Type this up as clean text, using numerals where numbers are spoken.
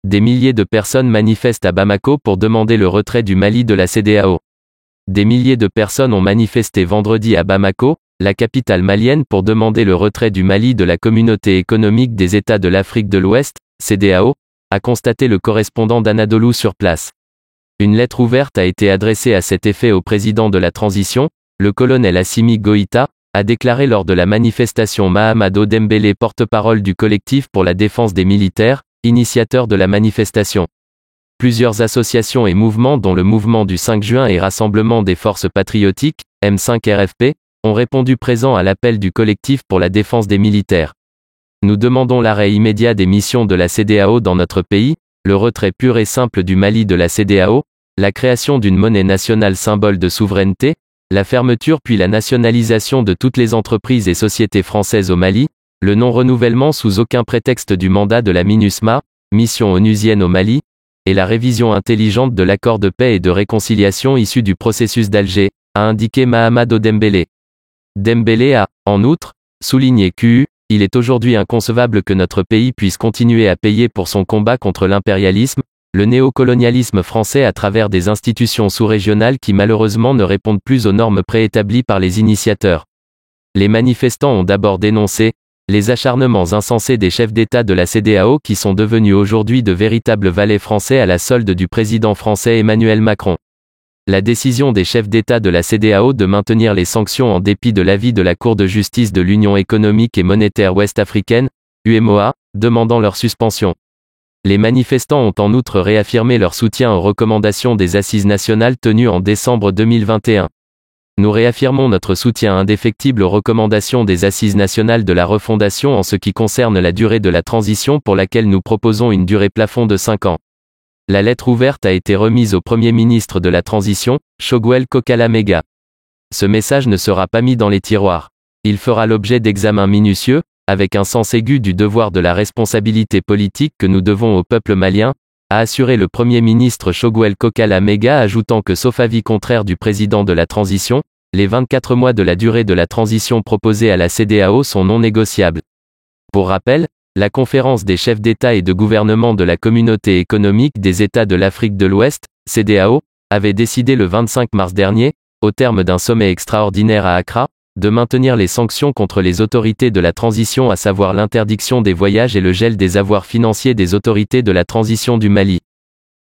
Des milliers de personnes manifestent à Bamako pour demander le retrait du Mali de la CEDEAO. Des milliers de personnes ont manifesté vendredi à Bamako, la capitale malienne, pour demander le retrait du Mali de la Communauté économique des États de l'Afrique de l'Ouest, CEDEAO, a constaté le correspondant d'Anadolu sur place. Une lettre ouverte a été adressée à cet effet au président de la transition, le colonel Assimi Goïta, a déclaré lors de la manifestation Mahamadou Dembélé, porte-parole du collectif pour la défense des militaires, initiateur de la manifestation. Plusieurs associations et mouvements dont le mouvement du 5 juin et Rassemblement des forces patriotiques, M5RFP, ont répondu présents à l'appel du collectif pour la défense des militaires. Nous demandons l'arrêt immédiat des missions de la CEDEAO dans notre pays, le retrait pur et simple du Mali de la CEDEAO, la création d'une monnaie nationale symbole de souveraineté, la fermeture puis la nationalisation de toutes les entreprises et sociétés françaises au Mali, le non-renouvellement sous aucun prétexte du mandat de la MINUSMA, mission onusienne au Mali, et la révision intelligente de l'accord de paix et de réconciliation issu du processus d'Alger, a indiqué Mahamadou Dembélé. Dembélé a, en outre, souligné il est aujourd'hui inconcevable que notre pays puisse continuer à payer pour son combat contre l'impérialisme, le néocolonialisme français à travers des institutions sous-régionales qui malheureusement ne répondent plus aux normes préétablies par les initiateurs. Les manifestants ont d'abord dénoncé les acharnements insensés des chefs d'État de la CEDEAO qui sont devenus aujourd'hui de véritables valets français à la solde du président français Emmanuel Macron. La décision des chefs d'État de la CEDEAO de maintenir les sanctions en dépit de l'avis de la Cour de justice de l'Union économique et monétaire ouest-africaine, UEMOA, demandant leur suspension. Les manifestants ont en outre réaffirmé leur soutien aux recommandations des assises nationales tenues en décembre 2021. Nous réaffirmons notre soutien indéfectible aux recommandations des assises nationales de la refondation en ce qui concerne la durée de la transition pour laquelle nous proposons une durée plafond de 5 ans. La lettre ouverte a été remise au Premier ministre de la Transition, Choguel Kokala Maïga. Ce message ne sera pas mis dans les tiroirs. Il fera l'objet d'examens minutieux, avec un sens aigu du devoir de la responsabilité politique que nous devons au peuple malien, a assuré le Premier ministre Choguel Kokala Maïga, ajoutant que sauf avis contraire du président de la transition, les 24 mois de la durée de la transition proposée à la CEDEAO sont non négociables. Pour rappel, la conférence des chefs d'État et de gouvernement de la Communauté économique des États de l'Afrique de l'Ouest, CEDEAO, avait décidé le 25 mars dernier, au terme d'un sommet extraordinaire à Accra, de maintenir les sanctions contre les autorités de la transition, à savoir l'interdiction des voyages et le gel des avoirs financiers des autorités de la transition du Mali.